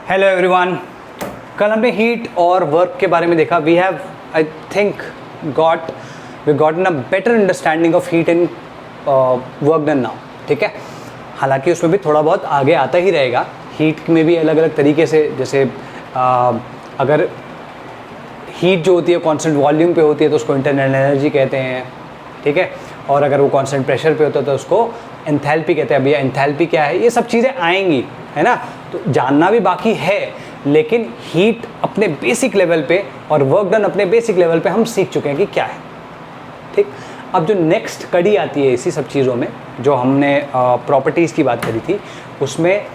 Hello everyone. कल हमने heat और वर्क के बारे में देखा। We have I think gotten a better understanding of heat and work done now. ठीक है, हालांकि उसमें भी थोड़ा बहुत आगे आता ही रहेगा। हीट में भी अलग अलग तरीके से, जैसे अगर हीट जो होती है कांस्टेंट वॉल्यूम पे होती है तो उसको इंटरनल एनर्जी कहते हैं। ठीक है, और अगर वो कांस्टेंट प्रेशर पे होता है तो उसको एंथैल्पी कहते हैं। भैया एंथैल्पी क्या है, ये सब चीज़ें आएंगी, है ना। तो जानना भी बाकी है, लेकिन हीट अपने बेसिक लेवल पे और वर्क डन अपने बेसिक लेवल पे हम सीख चुके हैं कि क्या है। ठीक, अब जो नेक्स्ट कड़ी आती है इसी सब चीज़ों में, जो हमने प्रॉपर्टीज़ की बात करी थी, उसमें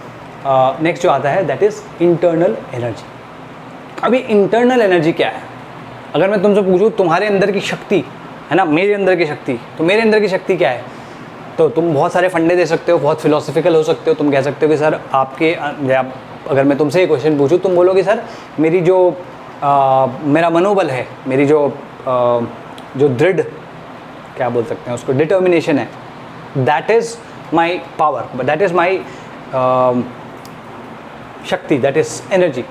नेक्स्ट जो आता है दैट इज़ इंटरनल एनर्जी। अभी इंटरनल एनर्जी क्या है? अगर मैं तुमसे पूछूं तुम्हारे अंदर की शक्ति, है ना, मेरे अंदर की शक्ति, तो मेरे अंदर की शक्ति क्या है? तो तुम बहुत सारे फंडे दे सकते हो, बहुत फिलोसफिकल हो सकते हो। तुम कह सकते हो कि सर आपके, अगर मैं तुमसे ये क्वेश्चन पूछूं, तुम बोलोगे सर मेरी जो मेरा मनोबल है, मेरी जो दृढ़, क्या बोल सकते हैं उसको, डिटर्मिनेशन है, that is my power, that is my शक्ति, दैट इज़ एनर्जी।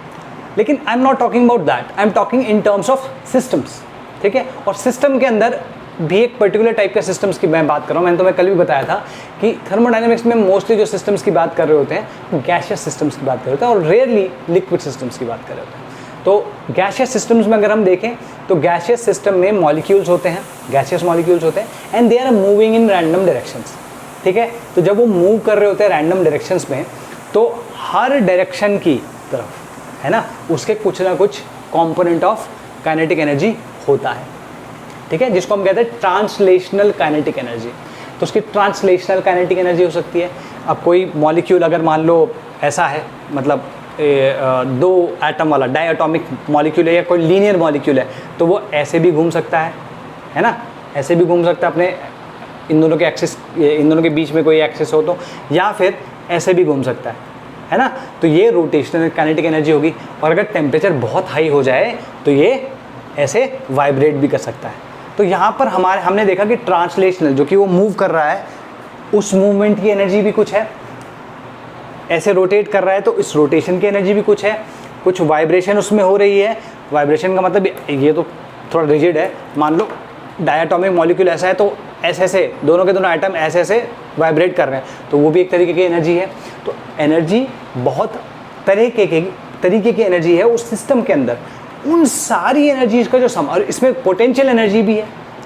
लेकिन I am not talking about that, I am talking in terms of systems. ठीक है, और सिस्टम के अंदर भी एक पर्टिकुलर टाइप के सिस्टम्स की मैं बात कर रहा हूँ। मैंने तुम्हें कल भी बताया था कि थर्मोडायनेमिक्स में मोस्टली जो सिस्टम्स की बात कर रहे होते हैं गैसियस सिस्टम्स की बात कर रहे होते हैं, और रेयरली लिक्विड सिस्टम्स की बात कर रहे होते हैं। तो गैसियस सिस्टम्स में अगर हम देखें तो गैसियस सिस्टम में मॉलिक्यूल्स होते हैं, गैसियस मॉलिक्यूल्स होते हैं, and they are moving in random directions. ठीक है, तो जब वो मूव कर रहे होते हैं रैंडम डायरेक्शंस में, तो हर डायरेक्शन की तरफ, है ना, उसके कुछ ना कुछ कंपोनेंट ऑफ काइनेटिक एनर्जी होता है। ठीक है, जिसको हम कहते हैं ट्रांसलेशनल काइनेटिक एनर्जी। तो उसकी ट्रांसलेशनल काइनेटिक एनर्जी हो सकती है। अब कोई मॉलिक्यूल अगर मान लो ऐसा है, मतलब दो एटम वाला डायटॉमिक मॉलिक्यूल है या कोई लीनियर मॉलिक्यूल है, तो वो ऐसे भी घूम सकता है ना, ऐसे भी घूम सकता है अपने इन दोनों के एक्सिस, इन दोनों के बीच में कोई एक्सिस हो तो, या फिर ऐसे भी घूम सकता है ना। तो ये रोटेशनल काइनेटिक एनर्जी होगी। और अगर टेम्परेचर बहुत हाई हो जाए तो ये ऐसे वाइब्रेट भी कर सकता है। तो यहाँ पर हमने देखा कि ट्रांसलेशनल, जो कि वो मूव कर रहा है, उस मूवमेंट की एनर्जी भी कुछ है, ऐसे रोटेट कर रहा है तो इस रोटेशन की एनर्जी भी कुछ है, कुछ वाइब्रेशन उसमें हो रही है। वाइब्रेशन का मतलब ये तो थोड़ा रिजिड है। मान लो डायटॉमिक मॉलिक्यूल ऐसा है तो ऐसे ऐसे दोनों के दोनों एटम ऐसे ऐसे वाइब्रेट कर रहे हैं, तो वो भी एक तरीके की एनर्जी है। तो एनर्जी बहुत तरीके की एनर्जी है उस सिस्टम के अंदर। उन सारी एनर्जीज का जो सम, और इसमें पोटेंशियल एनर्जी भी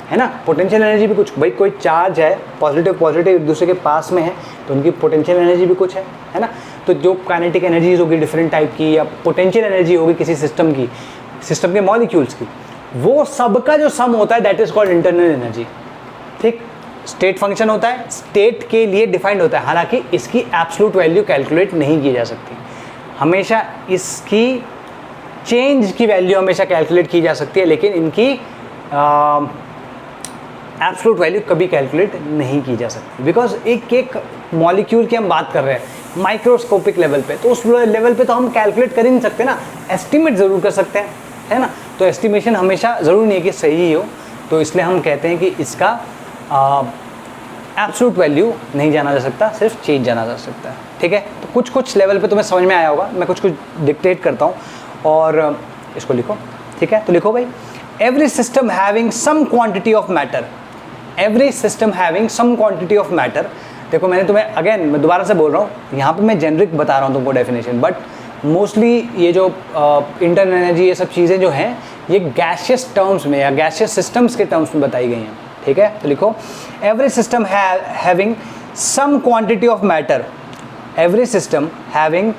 है ना। पोटेंशियल एनर्जी भी कुछ, भाई कोई चार्ज है, पॉजिटिव एक दूसरे के पास में है तो उनकी पोटेंशियल एनर्जी भी कुछ है ना। तो जो काइनेटिक एनर्जीज होगी डिफरेंट टाइप की, या पोटेंशियल एनर्जी होगी किसी सिस्टम की, सिस्टम के मॉलिक्यूल्स की, वो सबका जो सम होता है that is called internal energy. ठीक, स्टेट फंक्शन होता है, स्टेट के लिए डिफाइंड होता है। हालांकि इसकी एब्सोल्यूट वैल्यू कैलकुलेट नहीं की जा सकती, हमेशा इसकी चेंज की वैल्यू हमेशा कैलकुलेट की जा सकती है, लेकिन इनकी एब्सोल्यूट वैल्यू कभी कैलकुलेट नहीं की जा सकती। बिकॉज एक मॉलिक्यूल की हम बात कर रहे हैं माइक्रोस्कोपिक लेवल पे, तो उस लेवल पे तो हम कैलकुलेट कर ही नहीं सकते ना, एस्टिमेट ज़रूर कर सकते हैं, है ना। तो एस्टिमेशन हमेशा ज़रूरी नहीं है कि सही हो, तो इसलिए हम कहते हैं कि इसका एब्सोल्यूट वैल्यू नहीं जाना जा सकता, सिर्फ चेंज जाना जा सकता है। ठीक है, तो कुछ लेवल पे तुम्हें समझ में आया होगा। मैं कुछ डिक्टेट करता हूँ और इसको लिखो। ठीक है, तो लिखो भाई, every system having some quantity of matter, every system having some quantity of matter. देखो मैंने तुम्हें अगेन, मैं दोबारा से बोल रहा हूँ, यहाँ पे मैं जेनरिक बता रहा हूँ तुमको डेफिनेशन, बट मोस्टली ये जो इंटरनल एनर्जी, ये सब चीज़ें जो हैं, ये गैसियस टर्म्स में या गैसियस सिस्टम्स के टर्म्स में बताई गई हैं। ठीक है, तो लिखो, every system having some quantity of matter, every system having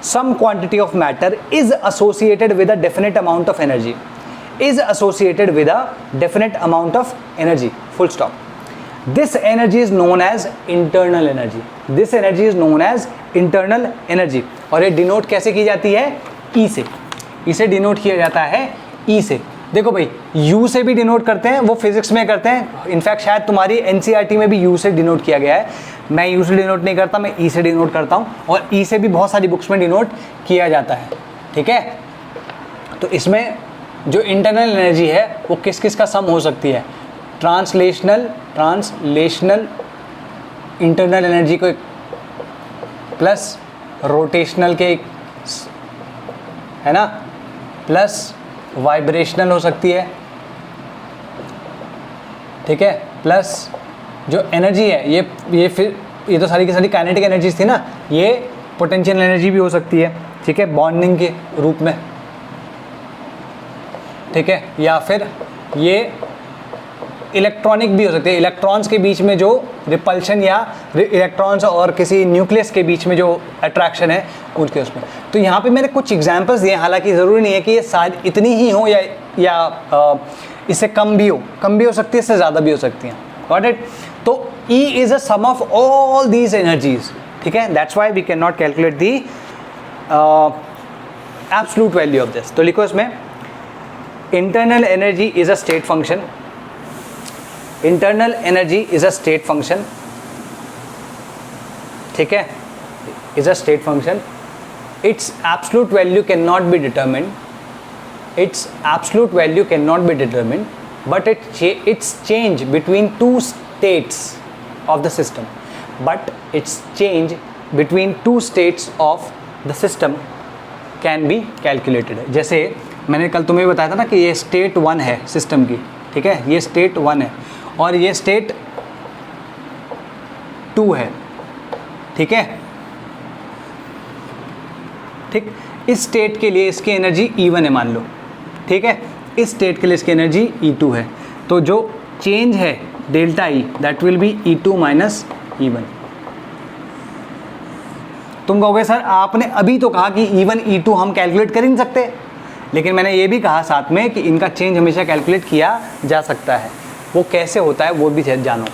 some quantity of matter is associated with a definite amount of energy, is associated with a definite amount of energy, full stop. This energy is known as internal energy, this energy is known as internal energy। और ये denote कैसे की जाती है? E से, इसे denote किया जाता है E से। देखो भाई, U से भी डिनोट करते हैं, वो फिजिक्स में करते हैं, इनफैक्ट शायद तुम्हारी NCERT में भी U से डिनोट किया गया है। मैं U से डिनोट नहीं करता, मैं E से डिनोट करता हूँ, और E से भी बहुत सारी बुक्स में डिनोट किया जाता है। ठीक है, तो इसमें जो इंटरनल एनर्जी है वो किस किस का सम हो सकती है? ट्रांसलेशनल इंटरनल एनर्जी को प्लस रोटेशनल के है ना, प्लस वाइब्रेशनल हो सकती है, ठीक है, प्लस जो एनर्जी है ये फिर ये तो सारी की सारी काइनेटिक एनर्जीज थी ना, ये पोटेंशियल एनर्जी भी हो सकती है, ठीक है, बॉन्डिंग के रूप में, ठीक है, या फिर ये इलेक्ट्रॉनिक भी हो सकती है, इलेक्ट्रॉन्स के बीच में जो रिपल्शन या इलेक्ट्रॉन्स और किसी न्यूक्लियस के बीच में जो अट्रैक्शन है उनके उसमें। तो यहाँ पे मैंने कुछ एग्जांपल्स दिए, हालांकि ज़रूरी नहीं है कि ये शायद इतनी ही हो या इससे कम भी हो सकती है, इससे ज़्यादा भी हो सकती हैं। Got it? तो E is a sum of all these energies, ठीक है, that's why we can not calculate the absolute value of this. तो लिखो इसमें internal energy is a state function, internal energy is a state function, ठीक है, is a state function. Its absolute value cannot be determined. Its absolute value cannot be determined, but its change between two states of the system. But its change between two states of the system can be calculated. जैसे मैंने कल तुम्हें बताया था ना कि ये state 1 है सिस्टम की, ठीक है, ये स्टेट 1 है और ये स्टेट 2 है, ठीक है, ठीक, इस स्टेट के लिए इसकी एनर्जी E1 है मान लो, ठीक है, इस स्टेट के लिए इसकी एनर्जी E2 है, तो जो चेंज है delta E that will B E2 minus E1। तुम कहोगे सर आपने अभी तो कहा कि E1 E2 हम कैलकुलेट कर ही नहीं सकते, लेकिन मैंने ये भी कहा साथ में कि इनका चेंज हमेशा कैलकुलेट किया जा सकता है। वो कैसे होता है वो भी जानो।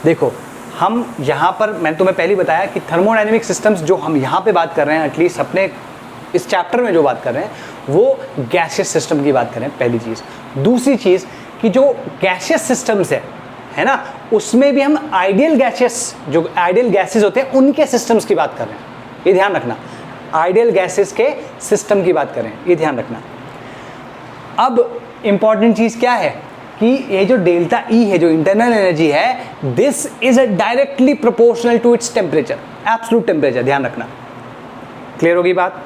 देखो हम यहाँ पर मैंने तुम्हें पहले बताया कि थर्मोडायनेमिक सिस्टम्स जो हम यहाँ पे बात कर रहे हैं, एटलीस्ट अपने इस चैप्टर में जो बात कर रहे हैं वो गैसियस सिस्टम की बात कर रहे हैं, पहली चीज़। दूसरी चीज़ कि जो गैसियस सिस्टम्स है ना, उसमें भी हम आइडियल गैसेस, जो आइडियल गैसेस होते हैं उनके सिस्टम्स की बात कर रहे हैं, ये ध्यान रखना। आइडियल गैसेस के सिस्टम की बात करें, ये ध्यान रखना। अब इंपॉर्टेंट चीज़ क्या है कि ये जो डेल्टा ई है, जो इंटरनल एनर्जी है, this is a directly proportional to its temperature, absolute temperature, ध्यान रखना। क्लियर होगी बात?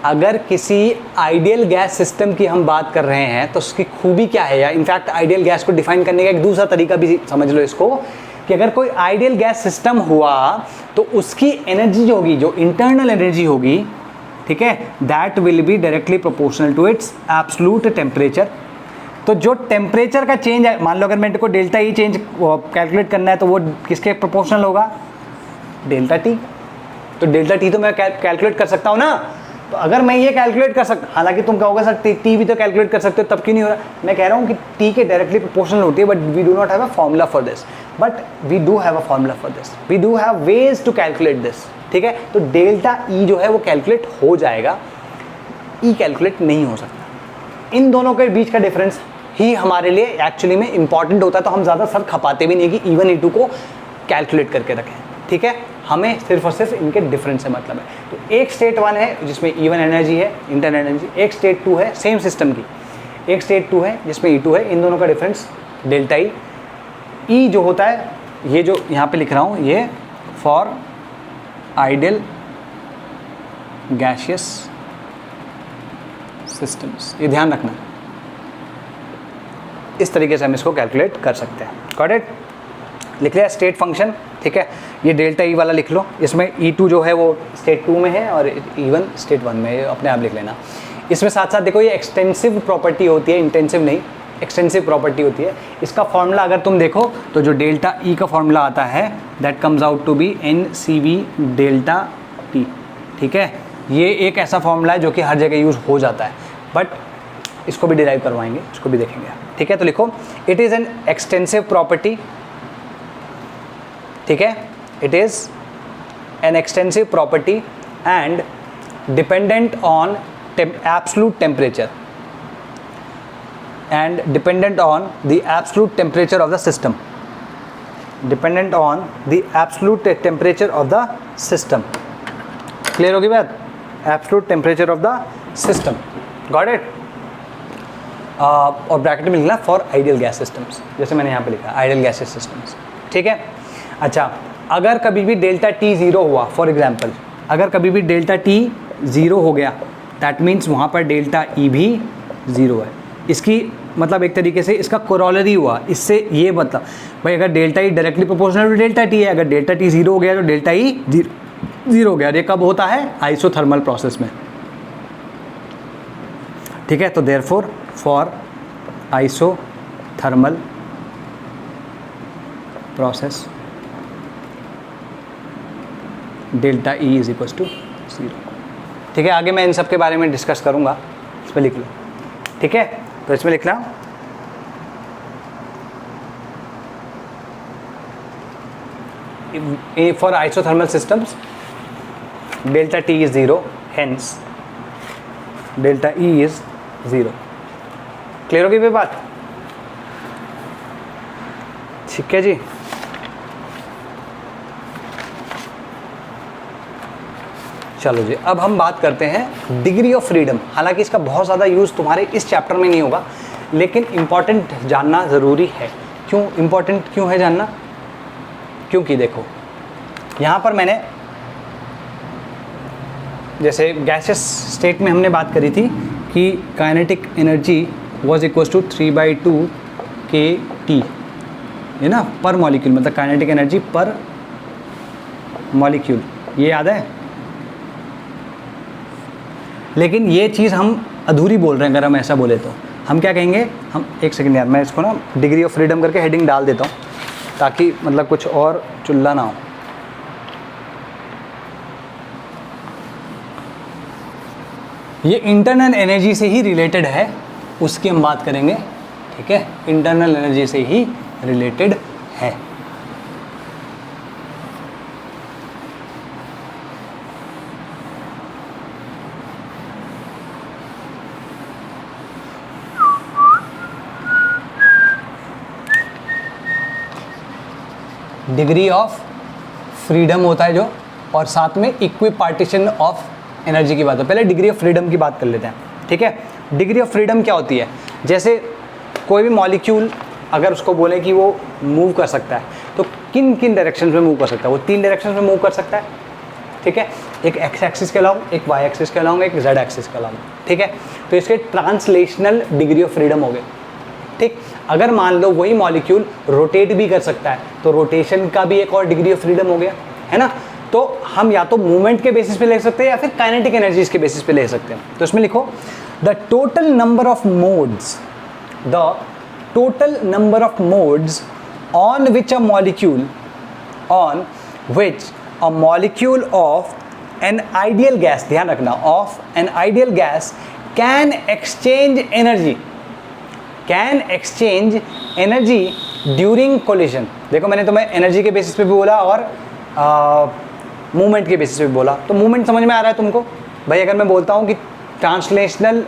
अगर किसी आइडियल गैस सिस्टम की हम बात कर रहे हैं तो उसकी खूबी क्या है, या इनफैक्ट आइडियल गैस को डिफाइन करने का एक दूसरा तरीका भी समझ लो इसको, कि अगर कोई आइडियल गैस सिस्टम हुआ तो उसकी एनर्जी जो होगी, जो इंटरनल एनर्जी होगी, ठीक है, that will be directly proportional to its absolute temperature. तो जो टेम्परेचर का चेंज है, मान लो अगर मेरे को डेल्टा ई चेंज कैलकुलेट करना है तो वो किसके प्रोपोर्शनल होगा? Delta T. तो डेल्टा टी तो मैं कैलकुलेट कर सकता हूँ ना। तो अगर मैं ये कैलकुलेट कर सकता, हालांकि तुम कहोगे सर टी भी तो कैलकुलेट कर सकते हो, तब क्यों नहीं हो रहा? मैं कह रहा हूँ कि टी के डायरेक्टली प्रोपोर्शनल होती है, but we do not have a formula for this, but we do have a formula for this, we do have ways to calculate this, ठीक है। तो डेल्टा ई जो है वो कैलकुलेट हो जाएगा, ई कैलकुलेट नहीं हो सकता। इन दोनों के बीच का डिफरेंस ही हमारे लिए एक्चुअली में इंपॉर्टेंट होता है, तो हम ज़्यादा सर खपाते भी नहीं कि E1 E2 को कैलकुलेट करके रखें, ठीक है। हमें सिर्फ और सिर्फ इनके डिफरेंस से मतलब है। तो एक स्टेट 1 है जिसमें E1 एनर्जी है, इंटरनल एनर्जी, एक स्टेट 2 है सेम सिस्टम की, एक स्टेट 2 है जिसमें E2 है, इन दोनों का डिफरेंस डेल्टा ई। ई जो होता है, ये जो यहाँ पे लिख रहा हूँ, ये फॉर आइडियल गैसियस सिस्टम्स, ये ध्यान रखना। इस तरीके से हम इसको कैलकुलेट कर सकते हैं। Got it? लिख लिया स्टेट फंक्शन, ठीक है। ये डेल्टा ई वाला लिख लो, इसमें E2 जो है वो स्टेट 2 में है और E1 स्टेट 1 में, ये अपने आप लिख लेना। इसमें साथ साथ देखो ये एक्सटेंसिव प्रॉपर्टी होती है, इंटेंसिव नहीं, एक्सटेंसिव प्रॉपर्टी होती है। इसका फॉर्मूला अगर तुम देखो तो जो डेल्टा ई का फॉर्मूला आता है that comes out to be NCV delta T, ठीक है। ये एक ऐसा फॉर्मूला है जो कि हर जगह यूज़ हो जाता है, बट इसको भी डिराइव करवाएंगे, इसको भी देखेंगे, ठीक है। तो लिखो it is an extensive property, ठीक है, it is an extensive property and dependent on absolute temperature and dependent on the absolute temperature of the system, dependent on the absolute temperature of the system। Clear होगी बात? absolute temperature of the system, got it? और bracket में लिखना for ideal gas systems, जैसे मैंने यहाँ पे लिखा आइडियल गैसेस सिस्टम्स, ठीक है। अच्छा, अगर कभी भी डेल्टा टी 0 हुआ, फॉर एग्जाम्पल अगर कभी भी डेल्टा टी ज़ीरो हो गया दैट मीन्स वहाँ पर डेल्टा ई भी ज़ीरो है। इसकी मतलब एक तरीके से इसका कोरोलरी हुआ, इससे ये मतलब भाई अगर delta E directly proportional to delta T है, अगर डेल्टा टी ज़ीरो हो गया तो डेल्टा ई ज़ीरो हो गया। ये कब होता है? आइसोथर्मल प्रोसेस में, ठीक है। तो therefore for isothermal process delta E is equal to zero, ठीक है। आगे मैं इन सब के बारे में डिस्कस करूँगा, इसमें लिख लो, ठीक है। तो इसमें लिखना for isothermal systems delta T is zero, hence delta E is zero. Clear होगी बात? ठीक है जी। चलो जी, अब हम बात करते हैं डिग्री ऑफ फ्रीडम। हालांकि इसका बहुत ज़्यादा यूज़ तुम्हारे इस चैप्टर में नहीं होगा, लेकिन इम्पॉर्टेंट जानना ज़रूरी है। क्यों इम्पॉर्टेंट क्यों है जानना? क्योंकि देखो यहाँ पर मैंने जैसे गैसेस स्टेट में हमने बात करी थी कि kinetic energy was equal to 3/2 kT, है ना, पर मॉलिक्यूल, मतलब काइनेटिक एनर्जी पर मॉलिक्यूल, ये याद है। लेकिन ये चीज़ हम अधूरी बोल रहे हैं, अगर हम ऐसा बोले तो हम क्या कहेंगे, हम एक सेकंड यार, मैं इसको ना डिग्री ऑफ फ्रीडम करके हेडिंग डाल देता हूँ ताकि मतलब कुछ और चुल्ला ना हो। ये इंटरनल एनर्जी से ही रिलेटेड है, उसकी हम बात करेंगे, ठीक है। इंटरनल एनर्जी से ही रिलेटेड है। डिग्री ऑफ फ्रीडम होता है जो, और साथ में इक्वी पार्टीशन ऑफ एनर्जी की बात है। पहले डिग्री ऑफ फ्रीडम की बात कर लेते हैं, ठीक है। डिग्री ऑफ फ्रीडम क्या होती है? जैसे कोई भी मॉलिक्यूल अगर उसको बोले कि वो मूव कर सकता है तो किन किन डायरेक्शन में मूव कर सकता है? वो 3 डायरेक्शन में मूव कर सकता है, ठीक है। एक एक्स एक्सिस के अलावा, एक वाई एक्सिस के अलावा, एक जेड एक्सिस के अलावा, ठीक है। तो इसके ट्रांसलेशनल डिग्री ऑफ फ्रीडम हो गए, ठीक। अगर मान लो वही मॉलिक्यूल रोटेट भी कर सकता है तो रोटेशन का भी एक और डिग्री ऑफ फ्रीडम हो गया, है ना। तो हम या तो मूवमेंट के बेसिस पे ले सकते हैं या फिर काइनेटिक एनर्जीज के बेसिस पे ले सकते हैं। तो इसमें लिखो the total number of modes, the total number of modes on which a molecule of an ideal gas, ध्यान रखना, of an ideal gas can exchange energy during collision. देखो मैंने तुम्हें एनर्जी के बेसिस पे भी बोला और मूवमेंट के बेसिस पे भी बोला। तो मूवमेंट समझ में आ रहा है तुमको? भाई अगर मैं बोलता हूँ कि ट्रांसलेशनल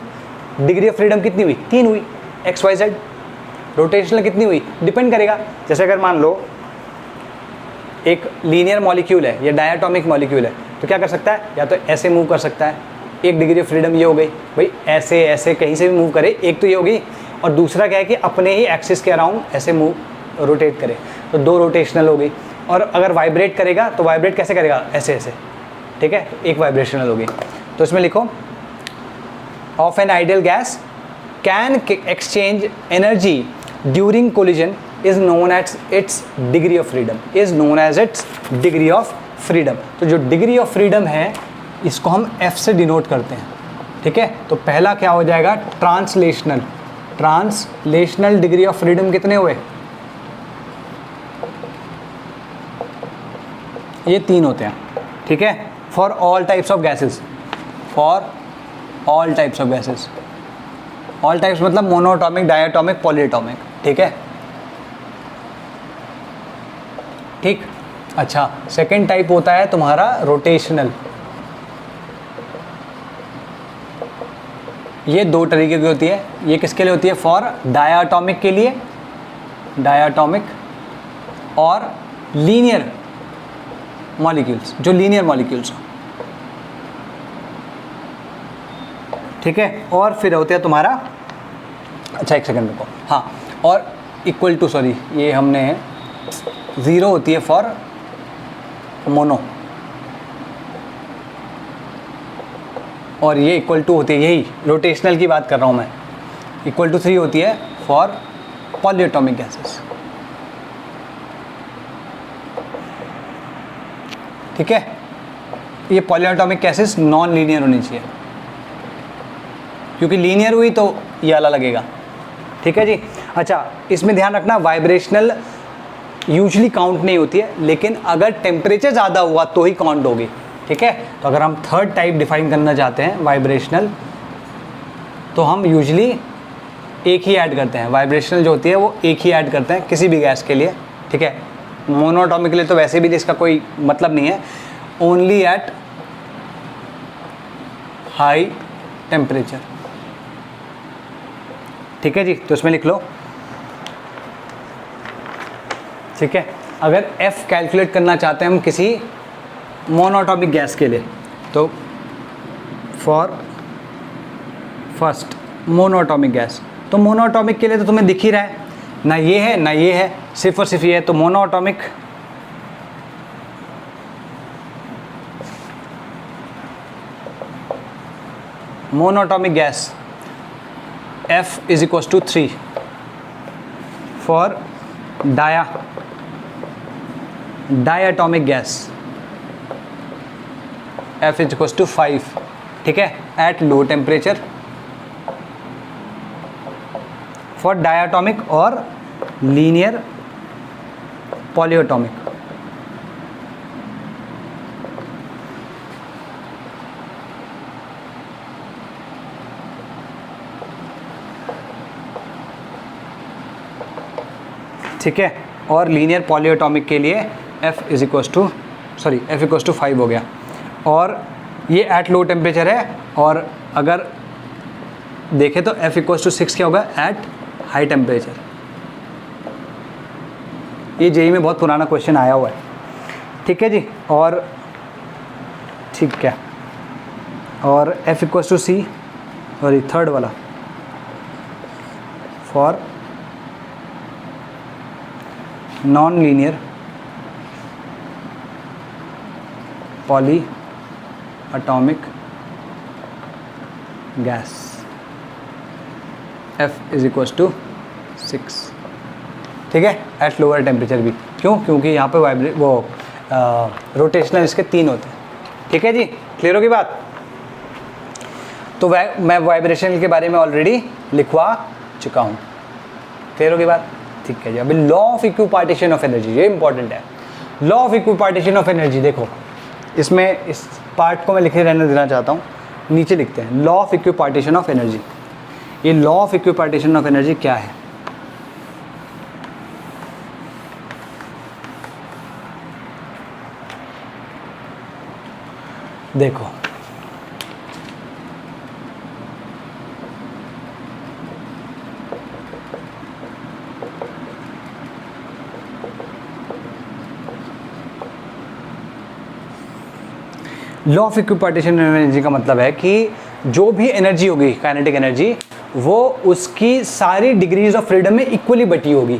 डिग्री ऑफ फ्रीडम कितनी हुई? 3 हुई, एक्स वाई जेड। रोटेशनल कितनी हुई? डिपेंड करेगा। जैसे अगर मान लो एक लीनियर मॉलिक्यूल है या डायटोमिक मॉलिक्यूल है तो क्या कर सकता है? या तो ऐसे मूव कर सकता है, एक डिग्री ऑफ फ्रीडम ये हो गई, भाई ऐसे ऐसे कहीं से भी मूव करे, एक तो ये हो गई। और दूसरा क्या है कि अपने ही एक्सिस के अराउंड ऐसे मूव रोटेट करे, तो 2 रोटेशनल हो गई। और अगर वाइब्रेट करेगा तो वाइब्रेट कैसे करेगा? ऐसे ऐसे, ठीक है, एक वाइब्रेशनल होगी। तो इसमें लिखो of an ideal gas can exchange energy during collision is known as its degree of freedom. तो जो डिग्री ऑफ फ्रीडम है इसको हम F से डिनोट करते हैं, ठीक है। तो पहला क्या हो जाएगा? ट्रांसलेशनल डिग्री ऑफ फ्रीडम कितने हुए? ये 3 होते हैं, ठीक है। For all types of gases, all types मतलब मोनोएटॉमिक, डायटोमिक, पॉलीएटॉमिक, ठीक है, ठीक। अच्छा, सेकेंड टाइप होता है तुम्हारा रोटेशनल। ये 2 तरीके की होती है। ये किसके लिए होती है? फॉर डायटोमिक के लिए, डायटोमिक, और लीनियर मॉलिक्यूल्स, जो लीनियर मॉलिक्यूल्स हो, ठीक है। और फिर होते हैं तुम्हारा, अच्छा एक सेकंड रुको, हाँ, और इक्वल टू, सॉरी ये हमने 0 होती है फॉर मोनो, और ये इक्वल टू होती है, यही रोटेशनल की बात कर रहा हूँ मैं, इक्वल टू 3 होती है फॉर पॉलीएटॉमिक गैसेस। ठीक है, ये पॉलीएटॉमिक गैसेस नॉन लीनियर होनी चाहिए, क्योंकि लीनियर हुई तो ये वाला लगेगा। ठीक है जी। अच्छा, इसमें ध्यान रखना वाइब्रेशनल यूजली काउंट नहीं होती है, लेकिन अगर टेम्परेचर ज़्यादा हुआ तो ही काउंट होगी। ठीक है, तो अगर हम थर्ड टाइप डिफाइन करना चाहते हैं वाइब्रेशनल, तो हम यूजली एक ही ऐड करते हैं, वाइब्रेशनल जो होती है वो एक ही ऐड करते हैं किसी भी गैस के लिए। ठीक है, मोनोटॉमिक के लिए तो वैसे भी इसका कोई मतलब नहीं है, ओनली एट हाई टेम्परेचर। ठीक है जी, तो इसमें लिख लो। ठीक है, अगर F कैलकुलेट करना चाहते हैं हम किसी मोनोटॉमिक गैस के लिए, तो फॉर फर्स्ट मोनोटॉमिक गैस, तो मोनोटॉमिक के लिए तो तुम्हें दिख ही रहा है, ना ये है ना ये है, सिर्फ और सिर्फ ये है, तो monatomic gas F is equal to 3 for diatomic gas F is equal to 5। ठीक है, at low temperature for diatomic और लीनियर पॉलीएटॉमिक। ठीक है, और लीनियर पॉलीएटॉमिक के लिए F is equal to F equal to 5 हो गया, और ये एट लो टेम्परेचर है, और अगर देखें तो F इक्वल टू 6 क्या होगा एट हाई टेम्परेचर। ये जेईई में बहुत पुराना क्वेश्चन आया हुआ है। ठीक है जी, और ठीक है, और F इक्वल टू C, और ये थर्ड वाला for non linear polyatomic gas F is equal to 6। ठीक है, एट लोअर टेम्परेचर भी, क्यों? क्योंकि यहाँ पे रोटेशनल इसके 3 होते हैं। ठीक है जी, क्लियर होगी बात? तो मैं वाइब्रेशन के बारे में ऑलरेडी लिखवा चुका हूँ, क्लियर होगी बात? ठीक है जी, अभी law of equipartition of energy, ये इंपॉर्टेंट है। Law of equipartition of energy, देखो इसमें इस पार्ट को मैं लिखे रहने देना चाहता हूँ, नीचे लिखते हैं law of equipartition of energy. ये law of equipartition of energy क्या है? देखो, law of equipartition of energy का मतलब है कि जो भी एनर्जी होगी, काइनेटिक एनर्जी, वो उसकी सारी डिग्रीज ऑफ फ्रीडम में इक्वली बटी होगी।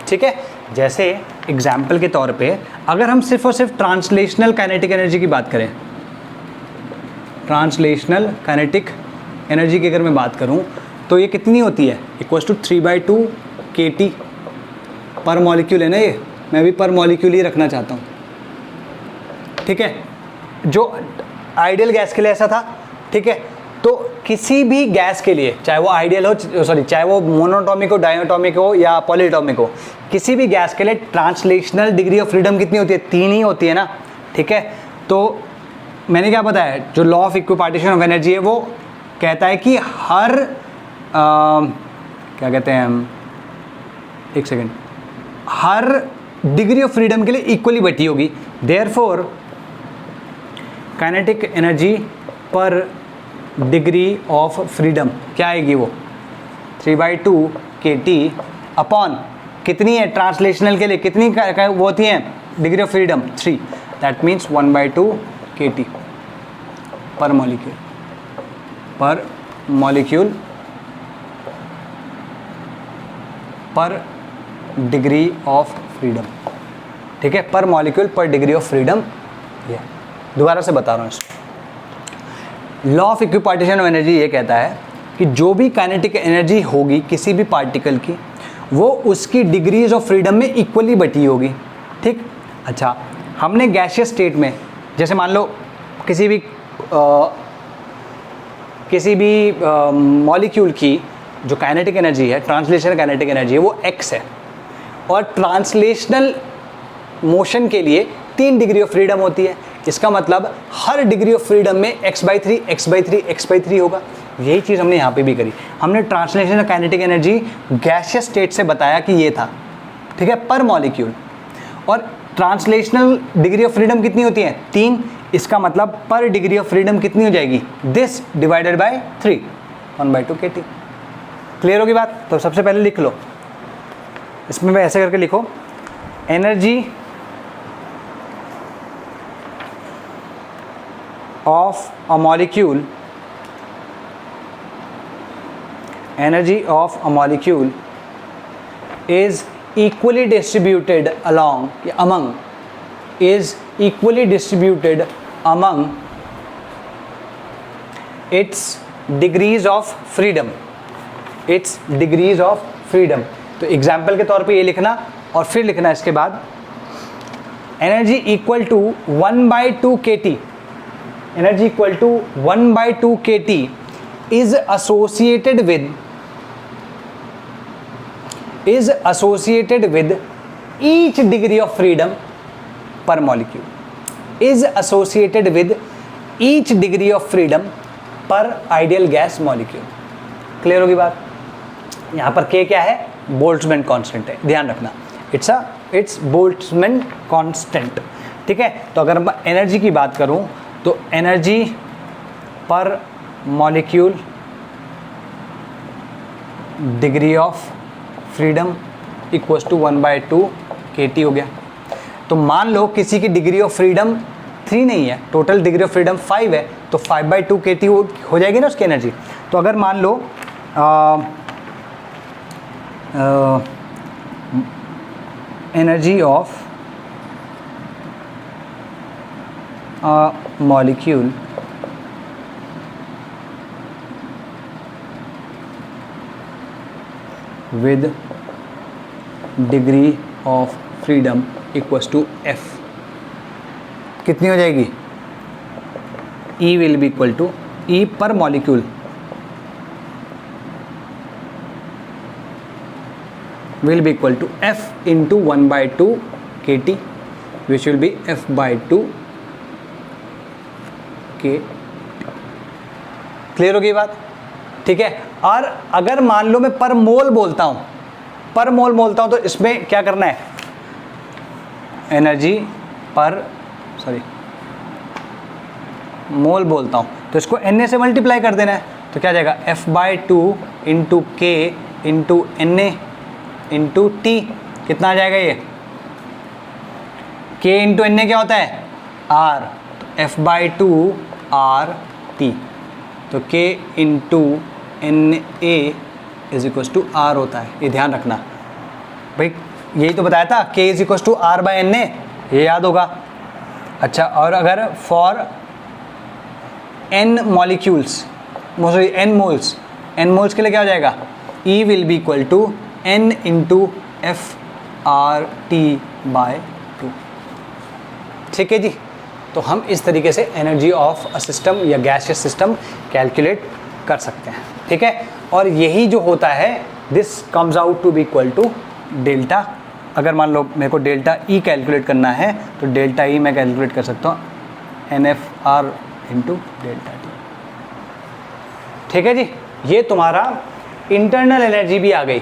ठीक है, जैसे एग्जाम्पल के तौर पे अगर हम सिर्फ और सिर्फ ट्रांसलेशनल काइनेटिक एनर्जी की बात करें, ट्रांसलेशनल काइनेटिक एनर्जी की अगर मैं बात करूं, तो ये कितनी होती है? इक्वल टू 3/2 kT पर मॉलिक्यूल है ना, ये मैं भी पर मॉलिक्यूल ही रखना चाहता हूँ। ठीक है, जो आइडियल गैस के लिए ऐसा था। ठीक है, तो किसी भी गैस के लिए, चाहे वो आइडियल हो, चाहे वो मोनोटॉमिक हो, डायटॉमिक हो या पॉलीएटॉमिक हो, किसी भी गैस के लिए ट्रांसलेशनल डिग्री ऑफ फ्रीडम कितनी होती है? 3 ही होती है ना। ठीक है, तो मैंने क्या बताया, जो law of equipartition of energy है वो कहता है कि हर क्या कहते हैं हम, एक second, her degree of freedom के लिए इक्वली बटी होगी। देयरफॉर काइनेटिक एनर्जी पर डिग्री ऑफ फ्रीडम क्या आएगी? वो 3/2 kT अपॉन कितनी है ट्रांसलेशनल के लिए, कितनी वो होती है degree of freedom? 3। That means 1/2 kT पर मॉलिक्यूल पर डिग्री ऑफ फ्रीडम। ठीक है, पर मॉलिक्यूल पर डिग्री ऑफ फ्रीडम। ये दोबारा से बता रहा हूँ इसको। Law of equipartition of energy ये कहता है कि जो भी काइनेटिक एनर्जी होगी किसी भी पार्टिकल की, वो उसकी डिग्रीज ऑफ फ्रीडम में इक्वली बटी होगी। ठीक, अच्छा, हमने गैसियस स्टेट में, जैसे मान लो किसी भी मॉलिक्यूल की जो काइनेटिक एनर्जी है, ट्रांसलेशनल काइनेटिक एनर्जी है, वो x है, और ट्रांसलेशनल मोशन के लिए 3 डिग्री ऑफ फ्रीडम होती है। इसका मतलब हर डिग्री ऑफ फ्रीडम में x/3 x/3 x/3 होगा। यही चीज़ हमने यहाँ पे भी करी। हमने translational kinetic energy gaseous state से बताया कि ये था, ठीक है, पर मॉलिक्यूल, और ट्रांसलेशनल डिग्री ऑफ फ्रीडम कितनी होती है? 3। इसका मतलब पर डिग्री ऑफ फ्रीडम कितनी हो जाएगी? This divided by 3, 1/2 kT। Clear होगी बात? तो सबसे पहले लिख लो, इसमें मैं ऐसे करके लिखो, energy of a molecule, energy of a molecule is equally distributed among its degrees of freedom, तो एग्जाम्पल के तौर पे ये लिखना, और फिर लिखना इसके बाद energy equal to 1/2 kT, energy equal to 1/2 kT is associated with each degree of freedom per molecule, is associated with each degree of freedom per ideal gas molecule। Clear होगी बात? यहाँ पर K क्या है? बोल्ट्जमैन कांस्टेंट है, ध्यान रखना, it's Boltzmann constant. ठीक है, तो अगर मैं एनर्जी की बात करूँ तो energy per molecule degree of freedom equals to 1/2 kT हो गया। तो मान लो किसी की डिग्री ऑफ फ्रीडम 3 नहीं है, टोटल डिग्री ऑफ फ्रीडम 5 है, तो 5/2 kT हो जाएगी ना उसकी एनर्जी। तो अगर मान low energy of molecule with degree of freedom equals to F, कितनी हो जाएगी? E will be equal to E per molecule will be equal to F into 1/2 kT, which will be F/2 K। Clear होगी बात? ठीक है, और अगर मान लो मैं पर मोल बोलता हूं, तो इसमें क्या करना है? एनर्जी पर मोल बोलता हूं तो इसको Na से मल्टीप्लाई कर देना है, तो क्या जाएगा? F/2 into K into Na into T। कितना आ जाएगा ये? K इंटू Na क्या होता है? R, तो F/2 RT, तो K into Na is equal to R होता है। ये ध्यान रखना भाई, यही तो बताया था, K is equal to R/Na, ये याद होगा। अच्छा, और अगर for n molecules, sorry n moles के लिए क्या हो जाएगा? E will be equal to N into FRT/2। ठीक है जी, तो हम इस तरीके से एनर्जी ऑफ अ सिस्टम या गैसियस सिस्टम कैलकुलेट कर सकते हैं। ठीक है, और यही जो होता है, this comes out to be equal to delta. अगर मान लो मेरे को डेल्टा ई कैलकुलेट करना है, तो डेल्टा ई मैं कैलकुलेट कर सकता हूँ NFR इंटू डेल्टा टी। ठीक है जी, ये तुम्हारा इंटरनल एनर्जी भी आ गई।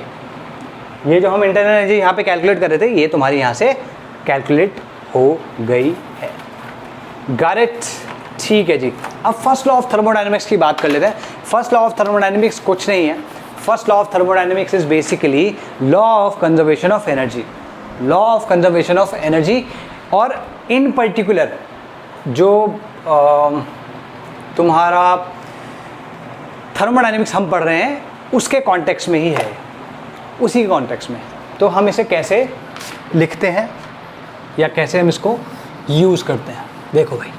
ये जो हम इंटरनल एनर्जी यहाँ पे कैलकुलेट कर रहे थे, ये तुम्हारी यहाँ से कैलकुलेट हो गई है। Got it? ठीक है जी। अब फर्स्ट लॉ ऑफ थर्मोडायनेमिक्स की बात कर लेते हैं। फर्स्ट लॉ ऑफ थर्मोडायनेमिक्स कुछ नहीं है, first law of thermodynamics is basically law of conservation of energy, law of conservation of energy. और इन पर्टिकुलर जो तुम्हारा थर्मोडायनेमिक्स हम पढ़ रहे हैं उसके कॉन्टेक्स्ट में ही है, उसी कॉन्टेक्स्ट में। तो हम इसे कैसे लिखते हैं या कैसे हम इसको यूज़ करते हैं, देखो भाई।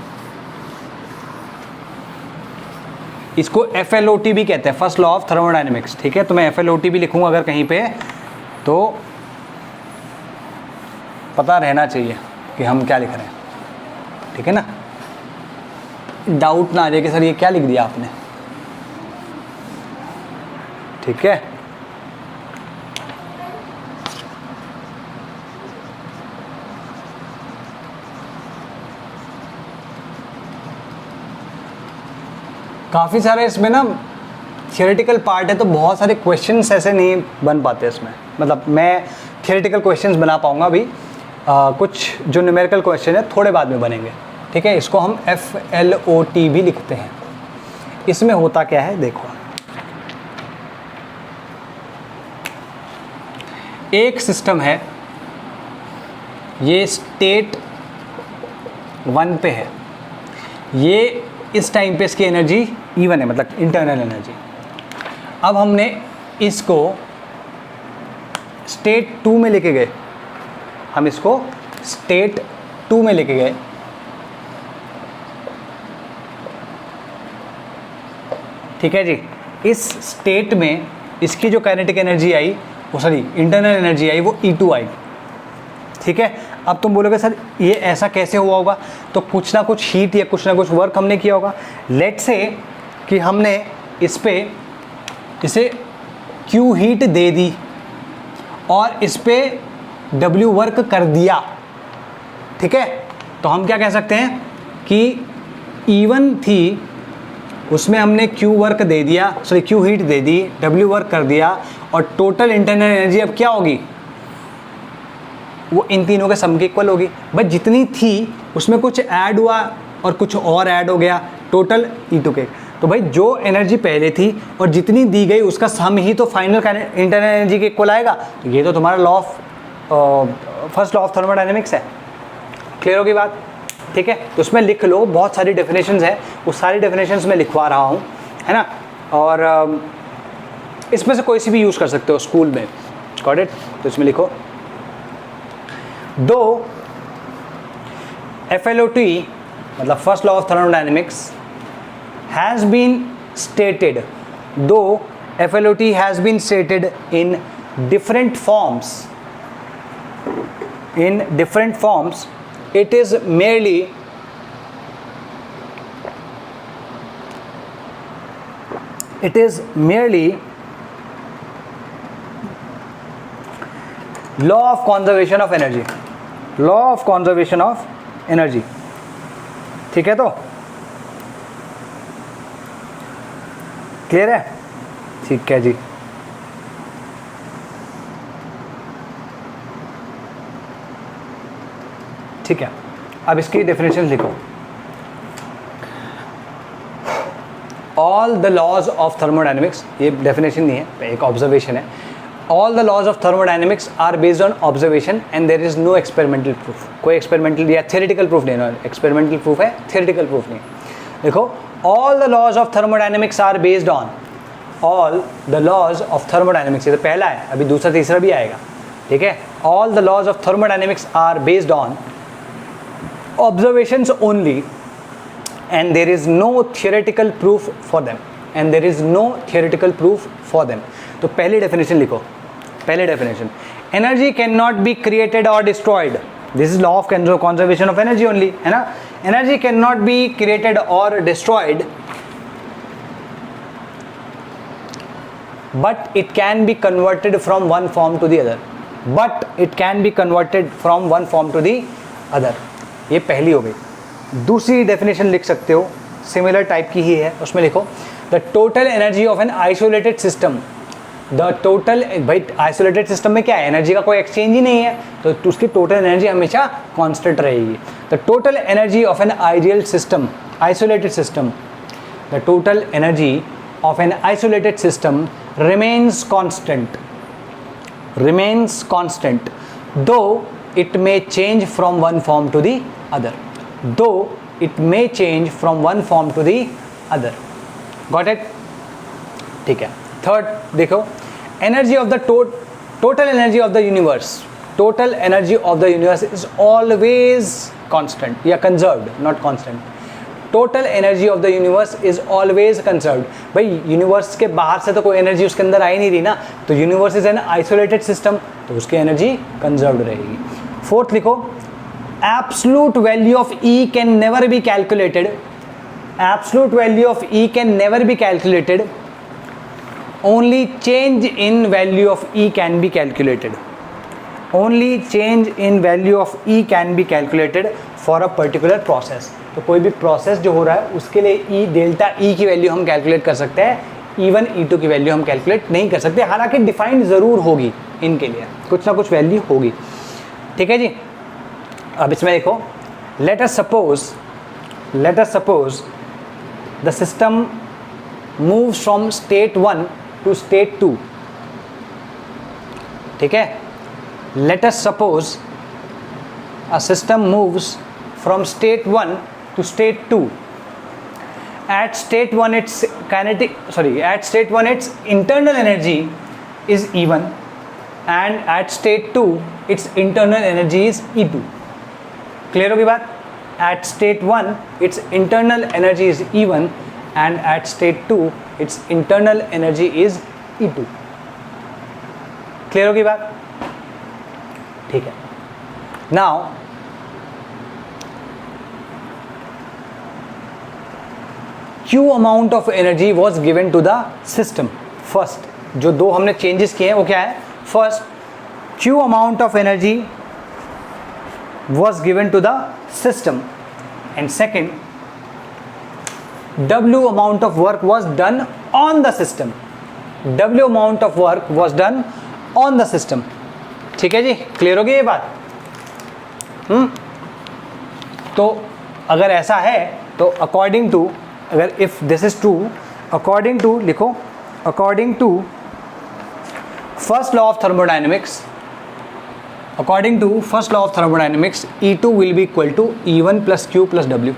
इसको FLOT भी कहते हैं, फर्स्ट लॉ ऑफ थर्मोडायनेमिक्स, ठीक है। तो मैं FLOT भी लिखूंगा अगर कहीं पे, तो पता रहना चाहिए कि हम क्या लिख रहे हैं, ठीक है ना, डाउट ना आ जाए कि सर ये क्या लिख दिया आपने, ठीक है। काफ़ी सारे इसमें ना थियोरेटिकल पार्ट है, तो बहुत सारे क्वेश्चंस ऐसे नहीं बन पाते इसमें, मतलब मैं थियोरेटिकल क्वेश्चंस बना पाऊंगा अभी, कुछ जो न्यूमेरिकल क्वेश्चन है थोड़े बाद में बनेंगे, ठीक है। इसको हम FLOT भी लिखते हैं। इसमें होता क्या है देखो, एक सिस्टम है, ये स्टेट 1 पे है, ये इस टाइम पे इसकी एनर्जी E1 है, मतलब इंटरनल एनर्जी। अब हमने इसको स्टेट 2 में लेके गए, हम इसको स्टेट 2 में लेके गए, ठीक है जी। इस स्टेट में इसकी जो काइनेटिक एनर्जी आई, वो सॉरी इंटरनल एनर्जी आई, वो E2 आई, ठीक है। अब तुम बोलोगे सर ये ऐसा कैसे हुआ होगा, तो कुछ ना कुछ हीट या कुछ ना कुछ वर्क हमने किया होगा। लेट से कि हमने इस पे इसे Q हीट दे दी और इस पे W वर्क कर दिया, ठीक है। तो हम क्या कह सकते हैं कि E1 थी, उसमें हमने Q वर्क दे दिया, सॉरी Q हीट दे दी, W वर्क कर दिया, और टोटल इंटरनल एनर्जी अब क्या होगी, वो इन तीनों के सम के इक्वल होगी। बट जितनी थी उसमें कुछ ऐड हुआ और कुछ और ऐड हो गया, टोटल E2 के। तो भाई जो एनर्जी पहले थी और जितनी दी गई उसका सम ही तो फाइनल इंटरनल एनर्जी के इक्वल आएगा। तो ये तो तुम्हारा law of first law of thermodynamics है। क्लियर होगी बात, ठीक है। तो उसमें लिख लो, बहुत सारी डेफिनेशंस है, वो सारी डेफिनेशंस में लिखवा रहा हूँ, है ना। और इसमें से कोई सी भी यूज़ कर सकते हो स्कूल में, गॉट इट। तो इसमें लिखो, दो FLOT मतलब first law of thermodynamics has been stated, the FLOT has been stated in different forms, it is merely law of conservation of energy, ठीक है। तो क्लियर है, ठीक है जी। ठीक है, अब इसकी डेफिनेशन लिखो। All the laws of thermodynamics, ये डेफिनेशन नहीं है, एक ऑब्जर्वेशन है। All the laws of thermodynamics are based on observation and there is no experimental proof. कोई एक्सपेरिमेंटल या थियोरेटिकल प्रूफ नहीं है, एक्सपेरिमेंटल प्रूफ है, थियोरेटिकल प्रूफ नहीं। देखो, all the laws of thermodynamics are based on, all the laws of thermodynamics, ये तो पहला है, अभी दूसरा तीसरा भी आएगा, ठीक है। All the laws of thermodynamics are based on observations only and there is no theoretical proof for them, तो पहली डेफिनेशन लिखो, पहली definition, energy cannot be created और destroyed, this is law of conservation of energy only, है ना। Energy cannot be created और destroyed but it can be converted from one form to the other, ये पहली हो गई। दूसरी definition लिख सकते हो, सिमिलर टाइप की ही है, उसमें लिखो, the total energy of an isolated system, the total, भाई आइसोलेटेड सिस्टम में क्या है, एनर्जी का कोई एक्सचेंज ही नहीं है, तो उसकी टोटल एनर्जी हमेशा कांस्टेंट रहेगी। The total energy of an ideal system, isolated system, the total energy of an isolated system remains constant though it may change from one form to the other, got it, ठीक है। Third देखो, energy of the total energy of the universe is always constant या conserved, not constant. Total energy of the universe is always conserved. भाई universe के बाहर से तो कोई एनर्जी उसके अंदर आ ही नहीं रही ना, तो universe is an isolated system, तो उसकी एनर्जी कंजर्व्ड रहेगी। फोर्थ लिखो, absolute value of E can never be calculated, absolute value of E can never be calculated, only change in value of E can be calculated, only change in value of E can be calculated for a particular process. तो कोई भी process जो हो रहा है उसके लिए ई delta E की वैल्यू हम कैलकुलेट कर सकते हैं, E1 E2 की वैल्यू हम कैलकुलेट नहीं कर सकते, हालांकि डिफाइंड ज़रूर होगी, इनके लिए कुछ ना कुछ वैल्यू होगी। ठीक है जी। अब इसमें देखो, let us suppose the system moves from state 1 to state 2। ठीक है, let us suppose a system moves from state 1 to state 2. At state 1 its internal energy is E1, and at state 2 its internal energy is E2. Clear होगी बात? At state 1 its internal energy is E1, and at state 2 its internal energy is E2. Clear होगी बात? ठीक है। Now Q amount of energy was given to the system. First, जो दो हमने changes किए हैं वो क्या है? First, Q amount of energy was given to the system, and second, W amount of work was done on the system. W amount of work was done on the system. ठीक है जी, clear हो गई ये बात? तो अगर ऐसा है तो अकॉर्डिंग टू, अगर if this is true, according to लिखो, according to first law of thermodynamics, according to first law of thermodynamics, E2 will be equal to E1 plus Q plus W।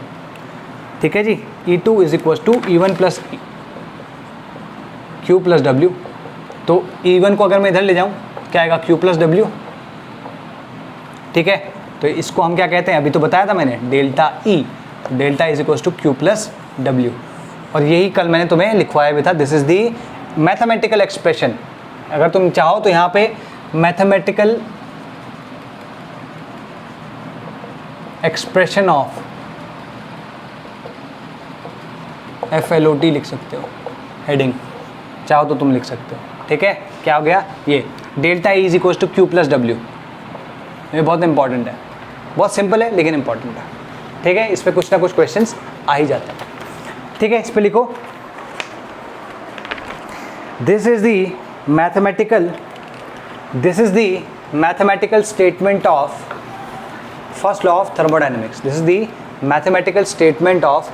ठीक है जी, E2 is equal to E1 plus Q plus W। तो E1 को अगर मैं इधर ले जाऊं क्या आएगा? Q plus W। ठीक है, तो इसको हम क्या कहते हैं? अभी तो बताया था मैंने, delta E, delta is equal to Q plus W। और यही कल मैंने तुम्हें लिखवाया भी था, this is the mathematical expression. अगर तुम चाहो तो यहाँ पे मैथमेटिकल एक्सप्रेशन ऑफ FLOT लिख सकते हो, हेडिंग चाहो तो तुम लिख सकते हो। ठीक है, क्या हो गया? ये delta E is equal to Q plus W। ये बहुत इंपॉर्टेंट है, बहुत सिंपल है लेकिन इंपॉर्टेंट है। ठीक है, इस पर कुछ ना कुछ क्वेश्चंस आ ही जाते हैं। ठीक है, इस पे लिखो, this is the mathematical statement of first law of thermodynamics. This is the mathematical statement of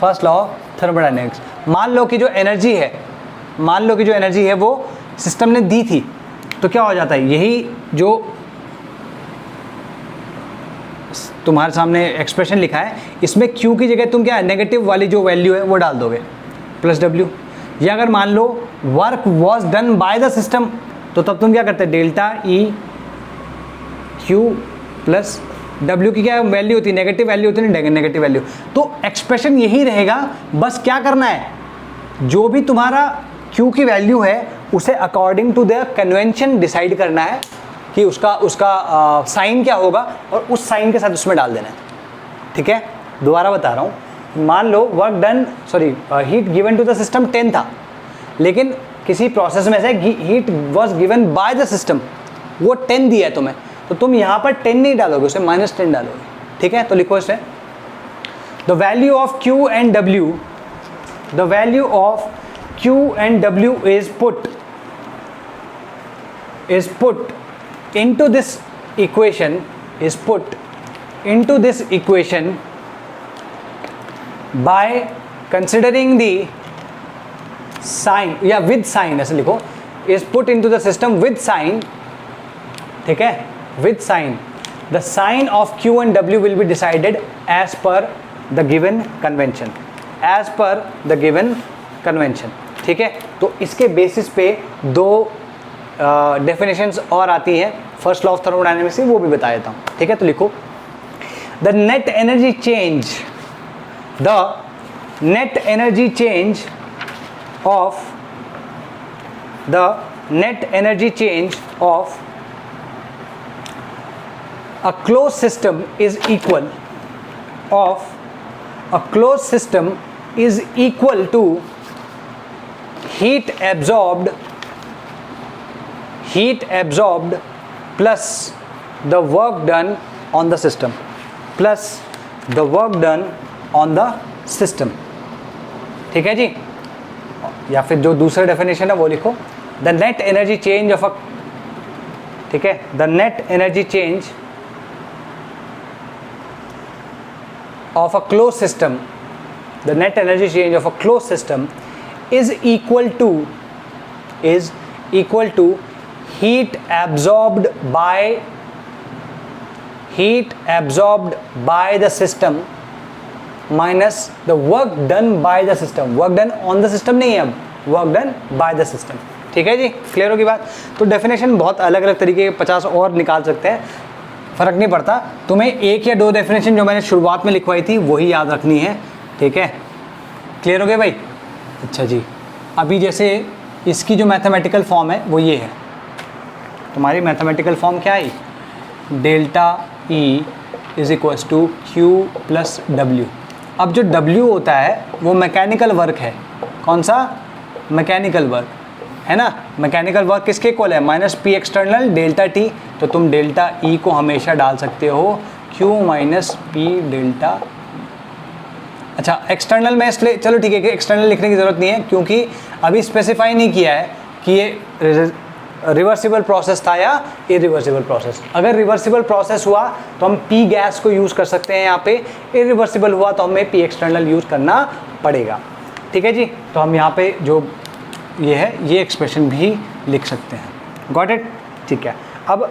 first law of thermodynamics. मान लो कि जो एनर्जी है वो सिस्टम ने दी थी, तो क्या हो जाता है? यही जो तुम्हारे सामने एक्सप्रेशन लिखा है, इसमें Q की जगह तुम क्या नेगेटिव वाली जो वैल्यू है वो डाल दोगे, प्लस W। या अगर मान लो work was done by the system, तो तब तुम क्या करते हैं? Delta E Q plus W की क्या वैल्यू होती है? नेगेटिव वैल्यू होती है, नेगेटिव वैल्यू। तो एक्सप्रेशन यही रहेगा, बस क्या करना है, जो भी तुम्हारा Q की वैल्यू है उसे according to the convention decide करना है कि उसका साइन क्या होगा, और उस साइन के साथ उसमें डाल देना है। ठीक है, दोबारा बता रहा हूँ, मान लो work done, heat given to the system 10 था, लेकिन किसी प्रोसेस में से heat was given by the system, वो 10 दिया है तुम्हें, तो तुम यहाँ पर 10 नहीं डालोगे, उसे -10 डालोगे। ठीक है, तो लिखो इसे, the value of Q and W, the value of Q and W is put into this equation, by considering the sign, या with sign ऐसे लिखो, is put into the system with sign। ठीक है, with sign, the sign of Q and W will be decided as per the given convention, as per the given convention। ठीक है, तो इसके basis पे दो डेफिनेशंस और आती हैं फर्स्ट लॉ ऑफ थर्मोडायनेमिक्स की, वो भी बता देता हूँ। ठीक है, तो लिखो, the net energy change the net energy change of a closed system is equal to heat absorbed plus the work done on the system ठीक है जी. या फिर जो दूसरा डेफिनेशन है वो लिखो, the net energy change of a, ठीक है, the net energy change of a closed system, the net energy change of a closed system is equal to heat absorbed by the system minus the work done by the system. work done on the system नहीं है, अब work done by the system. ठीक है जी, clear होगी बात. तो definition बहुत अलग अलग तरीके के 50 और निकाल सकते हैं, फ़र्क नहीं पड़ता. तुम्हें एक या दो डेफिनेशन जो मैंने शुरुआत में लिखवाई थी वही याद रखनी है. ठीक है, क्लियर हो गया भाई. अच्छा जी, अभी जैसे इसकी जो मैथमेटिकल फॉर्म है वो ये है. तुम्हारी मैथमेटिकल फॉर्म क्या है? Delta E is equals to Q plus W. अब जो डब्ल्यू होता है वो मैकेनिकल वर्क है. कौन सा? मैकेनिकल वर्क है ना. मैकेनिकल वर्क किसके इक्वल है? Minus P external delta T. तो तुम डेल्टा ई को हमेशा डाल सकते हो क्यू माइनस पी डेल्टा. अच्छा, एक्सटर्नल में इसलिए चलो ठीक है कि एक्सटर्नल लिखने की ज़रूरत नहीं है क्योंकि अभी स्पेसिफाई नहीं किया है कि ये रिवर्सिबल प्रोसेस था या इरिवर्सिबल प्रोसेस. अगर रिवर्सिबल प्रोसेस हुआ तो हम पी गैस को यूज़ कर सकते हैं यहाँ पे. इरिवर्सिबल हुआ तो हमें पी एक्सटर्नल यूज़ करना पड़ेगा. ठीक है जी. तो हम यहाँ पे जो ये है ये एक्सप्रेशन भी लिख सकते हैं. Got it. ठीक है. अब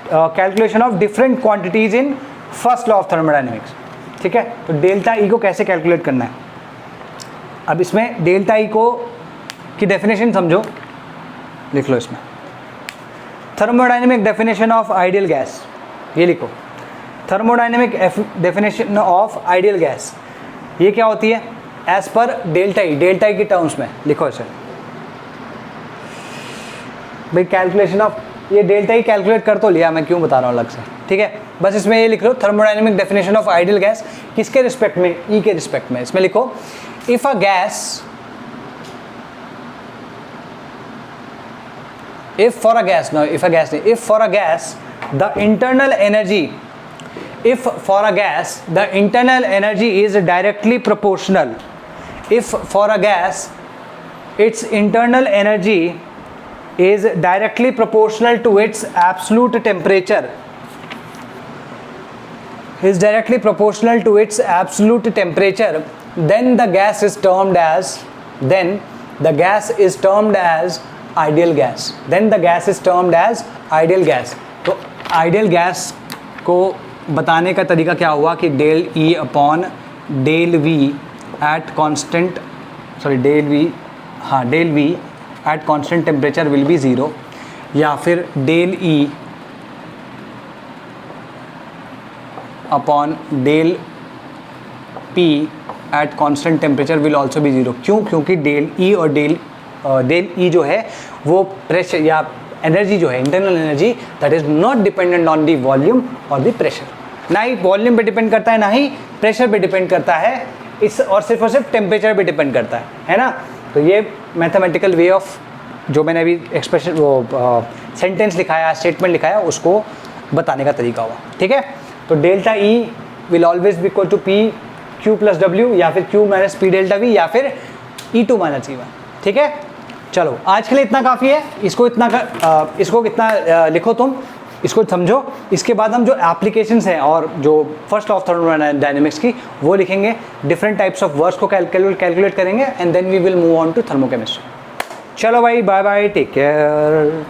calculation of different quantities in first law of thermodynamics. ठीक है. तो डेल्टा ई को कैसे कैलकुलेट करना है? अब इसमें डेल्टा ई को की डेफिनेशन समझो, लिख लो इसमें. Thermodynamic definition of ideal gas, ये लिखो. Thermodynamic definition of ideal gas ये क्या होती है? As per delta E. Delta E की टर्म्स में लिखो इसे भाई. कैलकुलेशन ऑफ ये डेल्टा ई कैलकुलेट कर तो लिया, मैं क्यों बता रहा हूँ अलग से. ठीक है, बस इसमें ये लिख लो thermodynamic definition of ideal gas. किसके रिस्पेक्ट में? ई के रिस्पेक्ट में. इसमें लिखो if for a gas the internal energy is directly proportional. if for a gas its internal energy is directly proportional to its absolute temperature, then the gas is termed as ideal gas. तो ideal gas को बताने का तरीका क्या हुआ कि del E upon del V at constant del V at constant temperature will be 0, या फिर del E upon del P at constant temperature will also be 0. क्यों? क्योंकि डेल ई और डेल ई जो है वो प्रेशर या एनर्जी जो है, internal energy, that is not dependent on the volume और दी प्रेशर. ना ही वॉल्यूम पे डिपेंड करता है ना ही प्रेशर पे डिपेंड करता है, इस और सिर्फ टेम्परेचर पे डिपेंड करता है ना. तो ये मैथमेटिकल वे ऑफ जो मैंने अभी एक्सप्रेशन वो सेंटेंस लिखाया, स्टेटमेंट लिखाया, उसको बताने का तरीका हुआ. ठीक है. तो delta E will always be equal to P Q plus W, या फिर Q minus P delta V, या फिर E2 माइनस E1. ठीक है. चलो आज के लिए इतना काफ़ी है. इसको कितना लिखो तुम, इसको समझो. इसके बाद हम जो एप्लीकेशंस हैं और जो फर्स्ट लॉ ऑफ थर्मोडायनेमिक्स की वो लिखेंगे, डिफरेंट टाइप्स ऑफ वर्ड्स को कैलकुलेट करेंगे, and then we will move on to thermochemistry. चलो भाई, बाय बाय, टेक केयर.